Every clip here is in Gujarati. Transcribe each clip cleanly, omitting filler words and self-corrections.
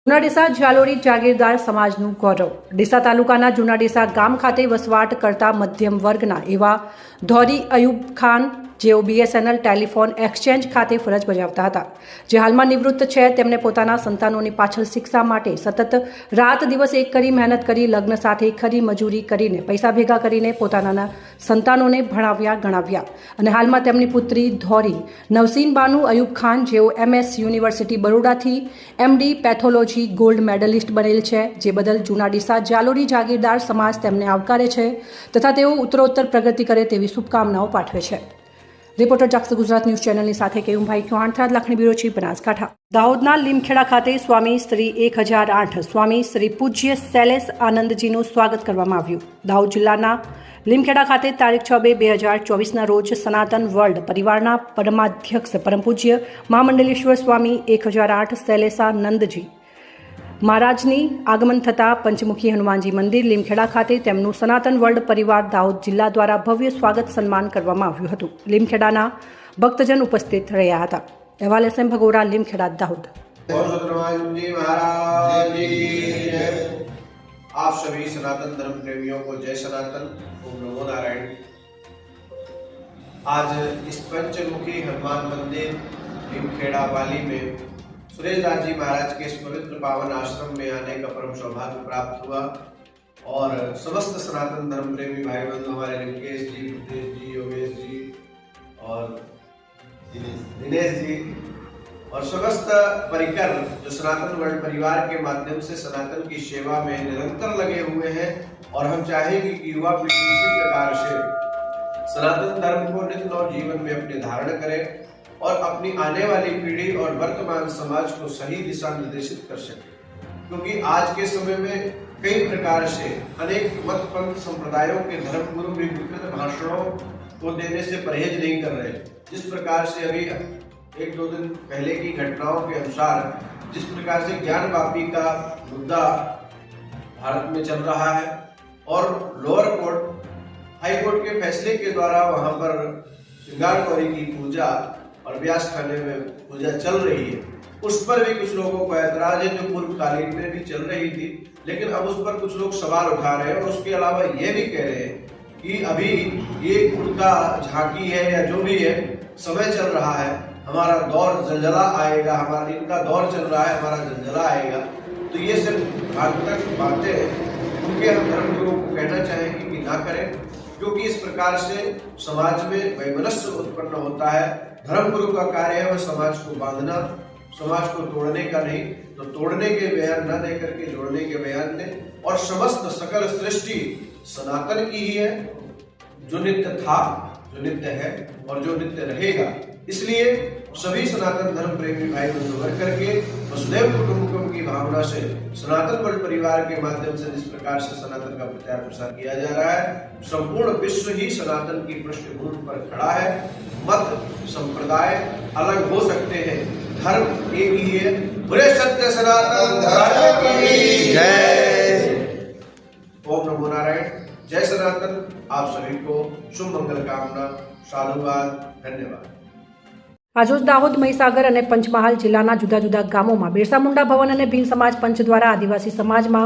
જૂના ડીસા જાલોરી જાગીરદાર સમાજનું ગૌરવ। ડીસા તાલુકાના જૂના ડીસા ગામ ખાતે વસવાટ કરતા મધ્યમ વર્ગના એવા ધોરી અયુબ ખાન, જેઓ BSNL ટેલિફોન એક્સચેન્જ ખાતે ફરજ બજાવતા હતા, જે હાલમાં નિવૃત્ત છે। તેમણે પોતાના સંતાનોની પાછળ શિક્ષા માટે સતત રાત દિવસ એક કરી મહેનત કરી લગ્ન સાથે ખરી મજૂરી કરીને પૈસા ભેગા કરીને પોતાના સંતાનોને ભણાવ્યા ગણાવ્યા અને હાલમાં તેમની પુત્રી ધોરી નવસીન બાનુ અયુબ ખાન, જેઓ MS યુનિવર્સિટી બરોડાથી MD પેથોલોજી ગોલ્ડ મેડલિસ્ટ બનેલ છે, જે બદલ જૂના ડીસા જાલોરી જાગીરદાર સમાજ તેમને આવકારે છે તથા તેઓ ઉત્તરોત્તર પ્રગતિ કરે તેવી શુભકામનાઓ પાઠવે છે। રિપોર્ટર જાગૃત ગુજરાત ન્યૂઝ ચેનલની સાથે કેયુભાઈ ચૌહાણ, લાખણી બ્યુરો ચીફ, બનાસકાંઠા। દાહોદના લીમખેડા ખાતે સ્વામી શ્રી 1008 સ્વામી શ્રી પૂજ્ય શૈલેષ આનંદજીનું સ્વાગત કરવામાં આવ્યું। દાહોદ જિલ્લાના લીમખેડા ખાતે તારીખ 6/2/2024ના રોજ સનાતન વર્લ્ડ પરિવારના પરમાધ્યક્ષ પરમ પૂજ્ય મહામંડલેશ્વર સ્વામી 1008 શૈલેષાનંદજી મહારાજની આગમન થતાં પંચમુખી હનુમાનજી મંદિર લીમખેડા ખાતે તેમનું સનાતન વર્લ્ડ પરિવાર દાહોદ જિલ્લા દ્વારા ભવ્ય સ્વાગત સન્માન કરવામાં આવ્યું હતું। લીમખેડાના ભક્તજન ઉપસ્થિત રહ્યા હતા। અહેવાલ SM ભગોરા, લીમખેડા, दाहोद। आप सभी सनातन धर्म प्रेमियों को जय सनातन, ओम नमो नारायण। आज इस पंचमुखी हनुमान मंदिर लीमखेड़ा वाली में सुरेश दास जी महाराज के इस पवित्र पावन आश्रम में आने का परम सौभाग्य प्राप्त हुआ और समस्त सनातन धर्म प्रेमी भाई बंधु हमारे रिंकेश जी, भूतेश जी, योगेश जी और दिनेश जी और समस्त परिकर जो सनातन वर्ल्ड परिवार के माध्यम से सनातन की सेवा में निरंतर लगे हुए हैं और हम चाहेंगे कि युवा पीढ़ी इसी प्रकार से सनातन धर्म को नित्य नव जीवन में अपने धारण करे और अपनी आने वाली पीढ़ी और वर्तमान समाज को सही दिशा निर्देशित कर सके, क्योंकि आज के समय में कई प्रकार से अनेक मत पंथ संप्रदायों के धर्मगुरु भी विकृत भाषणों को देने से परहेज नहीं कर रहे। जिस प्रकार से अभी 1-2 दिन पहले की घटनाओं के अनुसार जिस प्रकार से ज्ञान वापी का मुद्दा भारत में चल रहा है और लोअर कोर्ट, हाई कोर्ट के फैसले के द्वारा वहां पर श्रृंगार गौरी की पूजा और व्यास खाने में पूजा चल रही है, उस पर भी कुछ लोगों को ऐतराज है, जो पूर्व कालीन में भी चल रही थी, लेकिन अब उस पर कुछ लोग सवाल उठा रहे हैं और उसके अलावा ये भी कह रहे हैं कि अभी ये उनका झांकी है या जो भी है, समय चल रहा है, हमारा दौर जलजला आएगा, हमारा इनका दौर चल रहा है, हमारा जलजला आएगा। तो ये सब घातक बातें उनके हम धर्मगुरुओं को कहना चाहेंगे कि ना करें, क्योंकि इस प्रकार से समाज में वैमनस्य उत्पन्न होता है। धर्मगुरु का कार्य है वह समाज को बांधना, समाज को तोड़ने का नहीं। तो तोड़ने के बयान न दे करके जोड़ने के बयान दें और समस्त सकल सृष्टि सनातन की ही है, जो नित्य था, जो नित्य है और जो नित्य रहेगा। इसलिए सभी सनातन धर्म प्रेमी भाई बंधु भर करके वसुदैव कुटुंबकम की भावना से सनातन वर्ल्ड परिवार के माध्यम से जिस प्रकार से सनातन का प्रचार प्रसार किया जा रहा है, संपूर्ण विश्व ही सनातन की पृष्ठभूमि पर खड़ा है। मत संप्रदाय अलग हो सकते हैं, धर्म एक ही है। बोले सत्य सनातन धर्म की जय। ओम नमो नारायण। जय सनातन। आप सभी को शुभ मंगल कामना, साधुवाद, धन्यवाद। આજરોજ દાહોદ, મહીસાગર અને પંચમહાલ જિલ્લાના જુદા જુદા ગામોમાં બિરસા મુંડા ભવન અને ભીલ સમાજ પંચ દ્વારા આદિવાસી સમાજમાં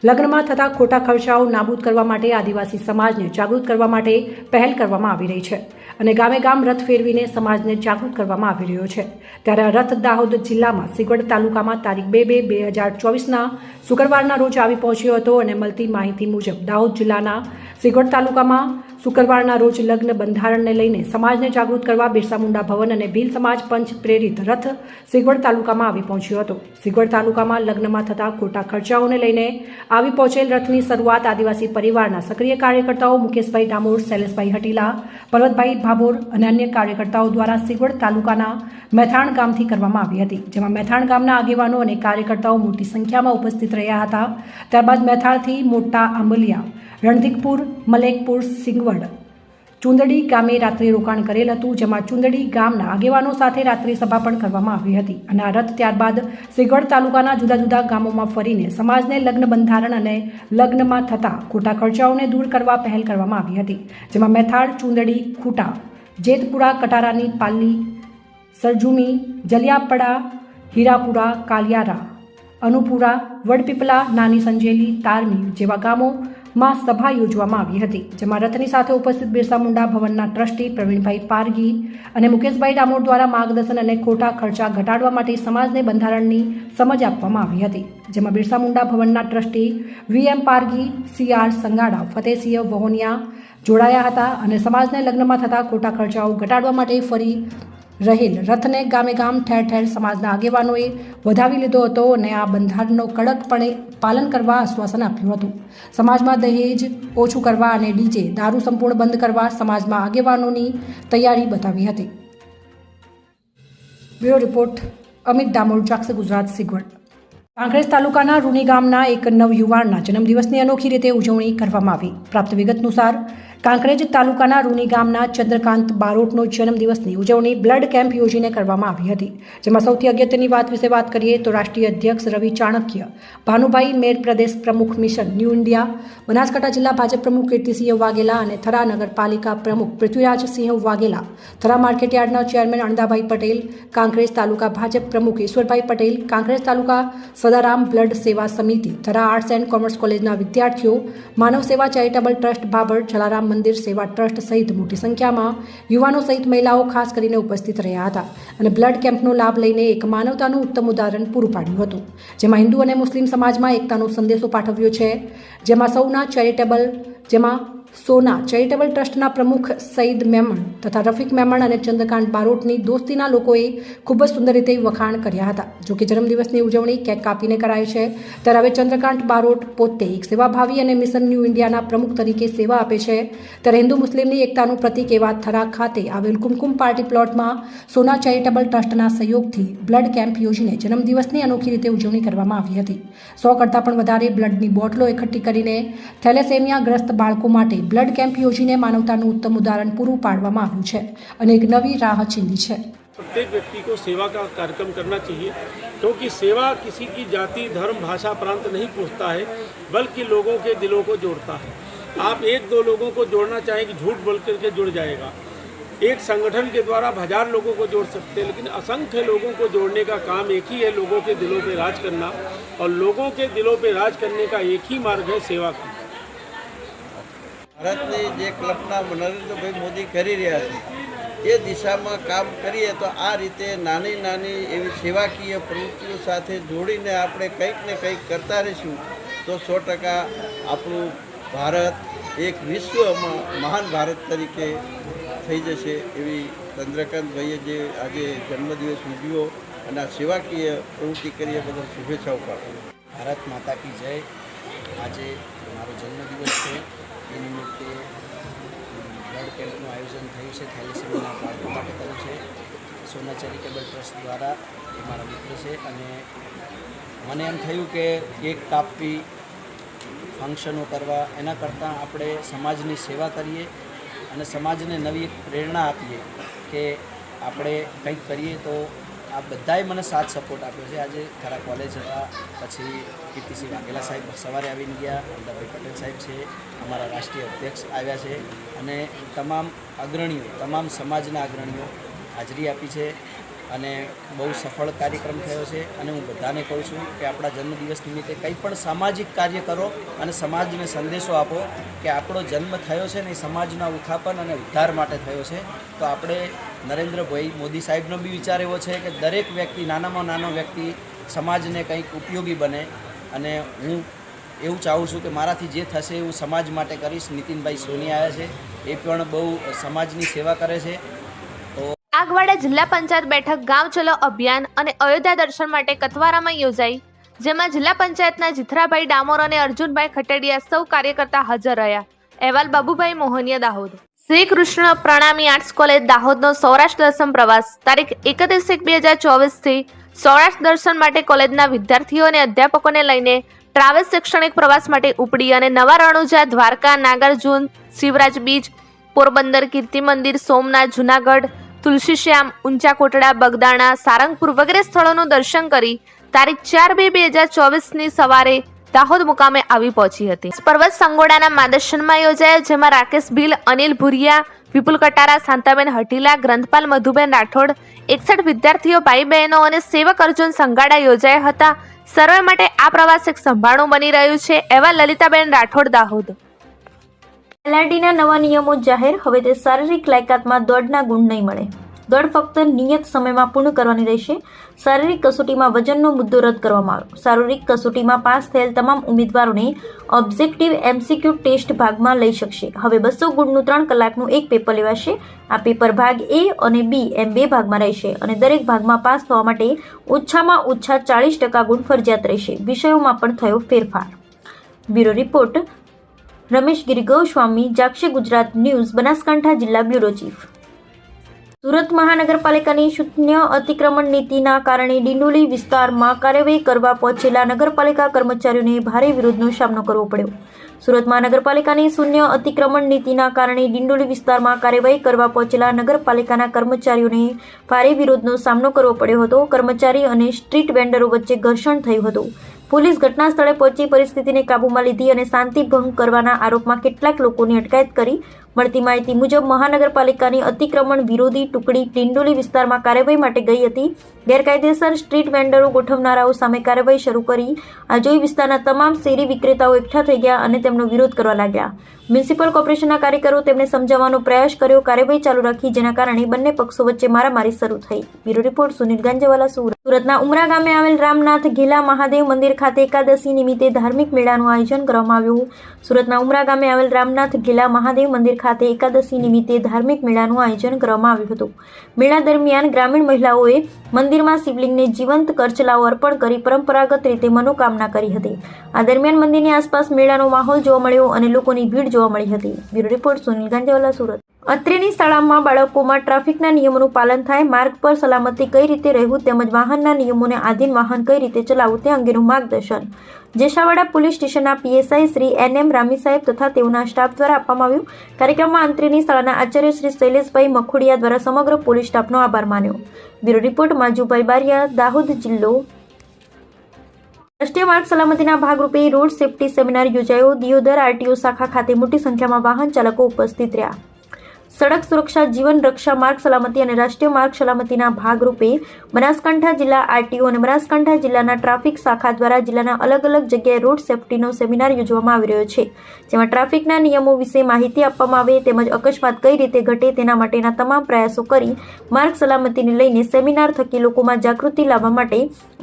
લગ્નમાં થતા ખોટા ખર્ચાઓ નાબૂદ કરવા માટે આદિવાસી સમાજને જાગૃત કરવા માટે પહેલ કરવામાં આવી રહી છે અને ગામે ગામ રથ ફેરવીને સમાજને જાગૃત કરવામાં આવી રહ્યો છે। ત્યારે આ રથ દાહોદ જિલ્લામાં સિગવડ તાલુકામાં તારીખ 2/2/2024ના શુક્રવારના રોજ આવી પહોંચ્યો હતો અને મળતી માહિતી મુજબ દાહોદ જિલ્લાના સિગવડ તાલુકામાં શુક્રવારના રોજ લગ્ન બંધારણને લઈને સમાજને જાગૃત કરવા બિરસા મુંડા ભવન અને ભીલ સમાજ પંચ પ્રેરિત રથ સિગવડ તાલુકામાં આવી પહોંચ્યો હતો। સિગવડ તાલુકામાં લગ્નમાં થતા ખોટા ખર્ચાઓને લઈને આવી પહોંચેલ રથની શરૂઆત આદિવાસી પરિવારના સક્રિય કાર્યકર્તાઓ મુકેશભાઈ ડામોર, શૈલેષભાઈ હટીલા, પર્વતભાઈ ભાભોર અને અન્ય કાર્યકર્તાઓ દ્વારા સિગવડ તાલુકાના મેથાણ ગામથી કરવામાં આવી હતી, જેમાં મેથાણ ગામના આગેવાનો અને કાર્યકર્તાઓ મોટી સંખ્યામાં ઉપસ્થિત રહ્યા હતા। ત્યારબાદ મેથાણથી મોટા આંબલિયા, રણધીકપુર, મલેકપુર, સિંગવડ, ચુંદડી ગામે રાત્રિ રોકાણ કરેલ હતું, જેમાં ચુંદડી ગામના આગેવાનો સાથે રાત્રિ સભા પણ કરવામાં આવી હતી અને આ રથ ત્યારબાદ સિગવડ તાલુકાના જુદા જુદા ગામોમાં ફરીને સમાજને લગ્ન બંધારણ અને લગ્નમાં થતા ખોટા ખર્ચાઓને દૂર કરવા પહેલ કરવામાં આવી હતી, જેમાં મેથાડ, ચુંદડી, ખૂટા, જેતપુરા, કટારાની પાલ્લી, સરજુમી, જલિયાપડા, હીરાપુરા, કાલિયારા, અનુપુરા, વડપીપલા, નાની સંજેલી, તારમી જેવા ગામોમાં સભા યોજવામાં આવી હતી, જેમાં રથની સાથે ઉપસ્થિત બિરસા મુંડા ભવનના ટ્રસ્ટી પ્રવીણભાઈ પારગી અને મુકેશભાઈ ડામોર દ્વારા માર્ગદર્શન અને ખોટા ખર્ચા ઘટાડવા માટે સમાજને બંધારણની સમજ આપવામાં આવી હતી, જેમાં બિરસા મુંડા ભવનના trustee VM Pargi, CR Sangada, Fatehsinh Vahoniya જોડાયા હતા અને સમાજને લગ્નમાં થતા ખોટા ખર્ચાઓ ઘટાડવા માટે ફરી રહેલ રથને ગામે ગામ ઠેર ઠેર સમાજના આગેવાનોએ વધાવી લીધો હતો અને આ બંધારણનો કડકપણે પાલન કરવા આશ્વાસન આપ્યું હતું. સમાજમાં દહેજ ઓછું કરવા અને ડીજે દારૂ સંપૂર્ણ બંધ કરવા સમાજમાં આગેવાનોની તૈયારી બતાવી હતી. બ્યુરો રિપોર્ટ અમિત ડામોર, જાગૃત ગુજરાત, સિગવડ. કાંકરેજ તાલુકાના રૂની ગામના એક નવયુવાનના જન્મદિવસની અનોખી રીતે ઉજવણી કરવામાં આવી. પ્રાપ્ત વિગત અનુસાર કાંકરેજ તાલુકાના રૂની ગામના ચંદ્રકાંત બારોટનો જન્મદિવસની ઉજવણી બ્લડ કેમ્પ યોજીને કરવામાં આવી હતી, જેમાં સૌથી અગત્યની વાત વિશે વાત કરીએ તો રાષ્ટ્રીય અધ્યક્ષ રવિ ચાણક્ય, ભાનુભાઈ મેર પ્રદેશ પ્રમુખ મિશન ન્યૂ ઇન્ડિયા, બનાસકાંઠા જિલ્લા ભાજપ પ્રમુખ કીર્તિસિંહ વાઘેલા અને થરા નગરપાલિકા પ્રમુખ પૃથ્વીરાજસિંહ વાઘેલા, થરા માર્કેટયાર્ડના ચેરમેન અણદાભાઈ પટેલ, કાંકરેજ તાલુકા ભાજપ પ્રમુખ ઈશ્વરભાઈ પટેલ, કાંકરેજ તાલુકા સદારામ બ્લડ સેવા સમિતિ, થરા આર્ટ્સ એન્ડ કોમર્સ કોલેજના વિદ્યાર્થીઓ, માનવ સેવા ચેરિટેબલ ટ્રસ્ટ બાબર, જલારામ મંદિર સેવા ટ્રસ્ટ સહિત મોટી સંખ્યામાં યુવાનો સહિત મહિલાઓ ખાસ કરીને ઉપસ્થિત રહ્યા હતા અને બ્લડ કેમ્પનો લાભ લઈને એક માનવતાનું ઉત્તમ ઉદાહરણ પૂરું પાડ્યું હતું, જેમાં હિન્દુ અને મુસ્લિમ સમાજમાં એકતાનો સંદેશો પાઠવ્યો છે, જેમાં સોના ચેરિટેબલ ટ્રસ્ટના પ્રમુખ સઈદ મેમણ તથા રફીક મેમણ અને ચંદ્રકાંત બારોટની દોસ્તીના લોકોએ ખૂબ જ સુંદર રીતે વખાણ કર્યા હતા. જોકે જન્મદિવસની ઉજવણી કેક કાપીને કરાય છે, ત્યારે હવે ચંદ્રકાંત બારોટ પોતે એક સેવાભાવી અને મિશન ન્યૂ ઇન્ડિયાના પ્રમુખ તરીકે સેવા આપે છે, ત્યારે હિન્દુ મુસ્લિમની એકતાનું પ્રતીક એવા થરા ખાતે આવેલ કુમકુમ પાર્ટી પ્લોટમાં સોના ચેરિટેબલ ટ્રસ્ટના સહયોગથી બ્લડ કેમ્પ યોજીને જન્મદિવસની અનોખી રીતે ઉજવણી કરવામાં આવી હતી. 100 કરતાં પણ વધારે બ્લડની બોટલો એકઠી કરીને થેલેસેમિયાગ્રસ્ત બાળકો માટે બ્લડ કેમ્પ યોજીને માનવતાનું ઉત્તમ ઉદાહરણ પૂરું પાડવામાં આવ્યું છે અને એક નવી રાહ ચીંધી છે. प्रत्येक व्यक्ति को सेवा का कार्यक्रम करना चाहिए, क्योंकि सेवा किसी की जाति, धर्म, भाषा, प्रांत नहीं पूछता है, बल्कि लोगों के दिलों को जोड़ता है. आप एक दो लोगों को जोड़ना चाहें कि झूठ बोल करके जुड़ जाएगा. एक संगठन के द्वारा 1000 लोगों को जोड़ सकते हैं, लेकिन असंख्य लोगों को जोड़ने का काम एक ही है, लोगों के दिलों पे राज करना, और लोगों के दिलों पे राज करने का एक ही मार्ग है सेवा का. ભારતની જે કલ્પના નરેન્દ્રભાઈ મોદી કરી રહ્યા છે એ દિશામાં કામ કરીએ તો આ રીતે નાની નાની એવી સેવાકીય પ્રવૃત્તિઓ સાથે જોડીને આપણે કંઈક ને કંઈક કરતા રહીશું તો 100% આપણું ભારત એક વિશ્વમાં મહાન ભારત તરીકે થઈ જશે. એવી ચંદ્રકાંતભાઈએ જે આજે જન્મદિવસ ઉજવ્યો અને આ સેવાકીય પ્રવૃત્તિ કરી એ બદલ શુભેચ્છાઓ પાઠવું. ભારત માતા કી જય. આજે મારો જન્મદિવસ છે, એ નિમિત્તે બ્લડ કેમ્પનું આયોજન થયું છે. થેલેસેમિયાના બાળકો માટે કર્યું છે સોના ચેરિટેબલ ટ્રસ્ટ દ્વારા. એ મારા મિત્ર છે અને મને એમ થયું કે કેક કાપવી, ફંક્શનો કરવા એના કરતાં આપણે સમાજની સેવા કરીએ અને સમાજને નવી પ્રેરણા આપીએ કે આપણે કંઈક કરીએ. તો આ બધાએ મને સાથ સપોર્ટ આપ્યો છે. આજે ખરા કોલેજ હતા, પછી કીર્તિસિંહ વાઘેલા સાહેબ સવારે આવીને ગયા, અણદાભાઈ પટેલ સાહેબ છે, અમારા રાષ્ટ્રીય અધ્યક્ષ આવ્યા છે અને તમામ અગ્રણીઓ, તમામ સમાજના અગ્રણીઓ હાજરી આપી છે અને બહુ સફળ કાર્યક્રમ થયો છે. અને હું બધાને કહું છું કે આપણા જન્મદિવસ નિમિત્તે કંઈ પણ સામાજિક કાર્ય કરો અને સમાજને સંદેશો આપો કે આપણો જન્મ થયો છે ને એ સમાજના ઉત્થાપન અને ઉદ્ધાર માટે થયો છે. તો આપણે નરેન્દ્રભાઈ મોદી સાહેબનો બી વિચાર એવો છે કે દરેક વ્યક્તિ, નાનામાં નાનો વ્યક્તિ સમાજને કંઈક ઉપયોગી બને અને હું એવું ચાહું છું કે મારાથી જે થશે એવું સમાજ માટે કરીશ. નીતિનભાઈ સોની આવ્યા છે, એ પણ બહુ સમાજની સેવા કરે છે. આગવાડા જિલ્લા પંચાયત બેઠક ગાંવ ચલો અભિયાન અને અયોધ્યા દર્શન માટે કથવારામાં યોજાઈ, જેમાં જિલ્લા પંચાયતના જીથરાભાઈ ડામોર અને અર્જુનભાઈ ખટેડિયા સૌ કાર્યકર્તા હાજર રહ્યા. અહેવાલ બાબુભાઈ મોહનિયા, દાહોદ. શ્રી કૃષ્ણ પ્રણામી આર્ટ્સ કોલેજ દાહોદનો સૌરાષ્ટ્ર દર્શન પ્રવાસ તારીખ 31/1/2024 સૌરાષ્ટ્ર દર્શન માટે કોલેજના વિદ્યાર્થીઓ અને અધ્યાપકોને લઈને ટ્રાવેલ્સ શૈક્ષણિક પ્રવાસ માટે ઉપડી અને નવા રણુજા, દ્વારકા, નાગાર્જુન, શિવરાજ બીચ, પોરબંદર, કીર્તિ મંદિર, સોમનાથ, જુનાગઢ, તુલસીશ્યામ, ઊંચા કોટડા, બગદાણા, સારંગપુર વગેરે સ્થળોનું દર્શન કરી તારીખ 4/2/2024 સવારે દાહોદ મુકામે આવી પહોંચી હતી. પર્વત સંગોડાના માદર્શનમાં યોજાયા, જેમાં રાકેશ ભીલ, અનિલ ભુરિયા, વિપુલ કટારા, શાંતાબેન હટીલા, ગ્રંથપાલ મધુબેન રાઠોડ, 61 વિદ્યાર્થીઓ, ભાઈ બહેનો અને સેવક અર્જુન સંગાડા યોજાયા હતા. સર્વે માટે આ પ્રવાસ એક સંભાળણું બની રહ્યું છે, એવા લલિતાબેન રાઠોડ, દાહોદ. એલઆરડીના નવા નિયમો જાહેર. હવે તે શારીરિક લાયકાતમાં દોડના ગુણ નહીં મળે. દોડ ફક્ત નિયત સમયમાં પૂર્ણ કરવાની રહેશે. શારીરિક કસોટીમાં વજનનો મુદ્દો રદ કરવામાં આવ્યો. શારીરિક કસોટીમાં પાસ થયેલ તમામ ઉમેદવારોને ઓબ્જેક્ટિવ MCQ ટેસ્ટ ભાગમાં લઈ શકશે. હવે 200 ગુણનું 3 કલાકનું એક પેપર લેવાશે. આ પેપર ભાગ A અને B એમ 2 ભાગમાં રહેશે અને દરેક ભાગમાં પાસ થવા માટે ઓછામાં ઓછા 40% ગુણ ફરજિયાત રહેશે. વિષયોમાં પણ થયો ફેરફાર. Bureau report Rameshgiri Goswami, Jagshe Gujarat news, Banaskantha જિલ્લા બ્યુરો ચીફ. સુરત મહાનગરપાલિકાની શૂન્ય અતિક્રમણ નીતિના કારણે ડિંડોલી વિસ્તારમાં કાર્યવાહી કરવા પહોંચેલા નગરપાલિકા કર્મચારીઓને ભારે વિરોધનો સામનો કરવો પડ્યો. સુરત મહાનગરપાલિકાની શૂન્ય અતિક્રમણ નીતિના કારણે ડિંડોલી વિસ્તારમાં કાર્યવાહી કરવા પહોંચેલા નગરપાલિકાના કર્મચારીઓને ભારે વિરોધનો સામનો કરવો પડ્યો હતો. કર્મચારી અને સ્ટ્રીટ વેન્ડરો વચ્ચે ઘર્ષણ થયું હતું. પોલીસ ઘટના સ્થળે પહોંચી પરિસ્થિતિને કાબૂમાં લીધી અને શાંતિ ભંગ કરવાના આરોપમાં કેટલાક લોકોની અટકાયત કરી. મળતી માહિતી મુજબ મહાનગરપાલિકાની અતિક્રમણ વિરોધી ટુકડી ડિંડોલી વિસ્તારમાં કાર્યવાહી માટે ગઈ હતી. ગેરકાયદેસર સ્ટ્રીટ વેન્ડરો ગોઠવનારાઓ સામે કાર્યવાહી શરૂ કરી. આ જોઈ વિસ્તારના તમામ શેરી વિક્રેતાઓ એકઠા થઈ ગયા અને તેમનો વિરોધ કરવા લાગ્યા. મ્યુનિસિપલ કોર્પોરેશનના કાર્યકરો તેમને સમજાવવાનો પ્રયાસ કર્યો. કાર્યવાહી ચાલુ રાખી, જેના કારણે બંને પક્ષો વચ્ચે મારામારી શરૂ થઈ. Bureau report Sunil Ganjewala, Surat. સુરતના ઉમરા ગામે આવેલ રામનાથ ઘેલા મહાદેવ મંદિર ખાતે એકાદશી નિમિત્તે ધાર્મિક મેળાનું આયોજન કરવામાં આવ્યું. સુરતના ઉમરા ગામે આવેલ રામનાથ ઘેલા મહાદેવ મંદિર ખાતે એકાદશી નિમિત્તે ધાર્મિક મેળાનું આયોજન કરવામાં આવ્યું હતું. મેળા દરમિયાન ગ્રામીણ મહિલાઓએ મંદિરમાં શિવલિંગને જીવંત કરચલાઓ અર્પણ કરી પરંપરાગત રીતે મનોકામના કરી હતી. આ દરમિયાન મંદિરની આસપાસ મેળાનો માહોલ જોવા મળ્યો અને લોકોની ભીડ જોવા મળી હતી. Bureau report Sunil Ganjewala, Surat. અત્રેની શાળામાં બાળકોમાં ટ્રાફિકના નિયમોનું પાલન થાય, માર્ગ પર સલામતી કઈ રીતે રહેવું તેમજ વાહનના નિયમોને આધીન વાહન કઈ રીતે ચલાવવું તે અંગેનું માર્ગદર્શન જેસાવાડા પોલીસ સ્ટેશનના PSI શ્રી NM રામી સાહેબ તથા તેઓના સ્ટાફ દ્વારા આપવામાં આવ્યું. કાર્યક્રમમાં અંત્રેની શાળાના આચાર્ય શ્રી શૈલેષભાઈ મખોડિયા દ્વારા સમગ્ર પોલીસ સ્ટાફનો આભાર માન્યો. બ્યુરો રિપોર્ટ માજુભાઈ બારિયા, દાહોદ જિલ્લો. રાષ્ટ્રીય માર્ગ સલામતીના ભાગરૂપે રોડ સેફટી સેમિનાર યોજાયો. દિયોદર RTO શાખા ખાતે મોટી સંખ્યામાં વાહન ચાલકો ઉપસ્થિત રહ્યા. સડક સુરક્ષા, જીવન રક્ષા, માર્ગ સલામતી અને રાષ્ટ્રીય માર્ગ સલામતીના ભાગરૂપે બનાસકાંઠા જિલ્લા RTO અને બનાસકાંઠા જિલ્લાના ટ્રાફિક શાખા દ્વારા જિલ્લાના અલગ અલગ જગ્યાએ રોડ સેફટીનો સેમિનાર યોજવામાં આવી રહ્યો છે, જેમાં ટ્રાફિકના નિયમો વિશે માહિતી આપવામાં આવે તેમજ અકસ્માત કઈ રીતે ઘટે તેના માટેના તમામ પ્રયાસો કરી માર્ગ સલામતીને લઈને સેમિનાર થકી લોકોમાં જાગૃતિ લાવવા માટે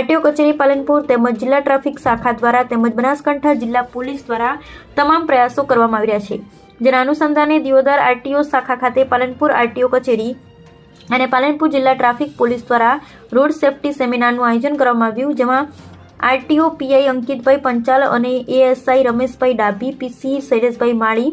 RTO કચેરી પાલનપુર તેમજ જિલ્લા ટ્રાફિક શાખા દ્વારા તેમજ બનાસકાંઠા જિલ્લા પોલીસ દ્વારા તમામ પ્રયાસો કરવામાં આવી રહ્યા છે. જેના અનુસંધાને દિયોદર RTO શાખા ખાતે પાલનપુર RTO કચેરી અને પાલનપુર જિલ્લા ટ્રાફિક પોલીસ દ્વારા રોડ સેફટી સેમિનારનું આયોજન કરવામાં આવ્યું, જેમાં RTO PI અંકિતભાઈ પંચાલ અને ASI રમેશભાઈ ડાભી, PC શૈલેષભાઈ માળી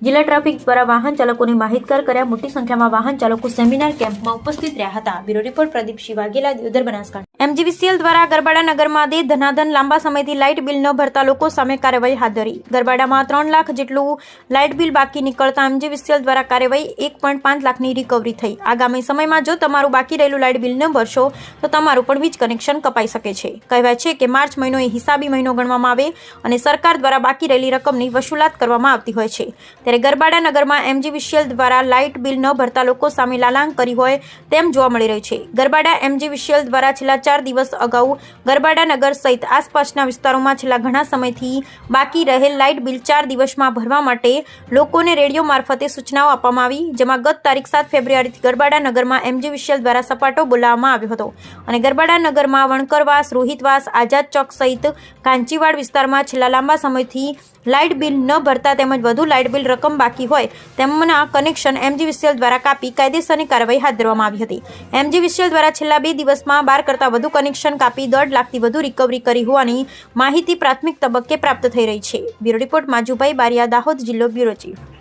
જિલ્લા ટ્રાફિક દ્વારા વાહન ચાલકોને માહિતગાર કર્યા. મોટી સંખ્યામાં વાહન ચાલકો સેમિનાર કેમ્પમાં ઉપસ્થિત રહ્યા હતા. Bureau report Pradeepsinh Vaghela, Deodar, Banaskantha. MGVCL દ્વારા ગરબાડા નગરમાં દે ધનાધન લાંબા સમયથી લાઇટ બિલ ન ભરતા લોકો સામે કાર્યવાહી હાથ ધરી. ગરબાડામાં 3 લાખ જેટલું લાઇટ બિલ બાકી નીકળતા MGVCL દ્વારા કાર્યવાહી 1.5 લાખની રિકવરી થઈ. આગામી સમયમાં જો તમારું બાકી રહેલું લાઇટ બિલ ન ભરશો તો તમારું પણ વીજ કનેક્શન કપાઈ શકે છે. કહેવાય છે કે માર્ચ મહિનો એ હિસાબી મહિનો ગણવામાં આવે અને સરકાર દ્વારા બાકી રહેલી રકમની વસૂલાત કરવામાં આવતી હોય છે. ત્યારે ગરબાડા નગરમાં MGVCL દ્વારા લાઇટ બિલ ન ભરતા લોકો સામે લાલાંગ કરી હોય તેમ જોવા મળી રહ્યું છે. ગરબાડા MGVCL દ્વારા છેલ્લા 4 દિવસ અગાઉ ગરબાડા નગર સહિત આસપાસના વિસ્તારોમાં છેલ્લા ઘણા સમયથી બાકી રહેલ લાઇટ બિલ 4 દિવસમાં ભરવા માટે લોકોને રેડિયો મારફતે સૂચનાઓ આપવામાં આવી, જેમાં ગત તારીખ 7 ફેબ્રુઆરીથી ગરબાડા નગરમાં MGVCL દ્વારા સપાટો બોલાવવામાં આવ્યો હતો અને ગરબાડા નગરમાં વણકરવાસ, રોહિતવાસ, આઝાદ ચોક સહિત કાંચીવાડ વિસ્તારમાં છેલ્લા લાંબા સમયથી લાઇટ બિલ ન ભરતા તેમજ વધુ લાઇટ બિલ રકમ બાકી હોય તેમના કનેક્શન MGVCL દ્વારા કાપી કાયદેસરની કાર્યવાહી હાથ ધરવામાં આવી હતી. MGVCL દ્વારા છેલ્લા 2 દિવસમાં 12 કરતાં વધુ કનેક્શન કાપી 1.5 લાખથી વધુ રિકવરી કરી હોવાની માહિતી પ્રાથમિક તબક્કે પ્રાપ્ત થઈ રહી છે. બ્યુરો રિપોર્ટ માજુભાઈ બારિયા, દાહોદ જિલ્લો, બ્યુરો ચીફ.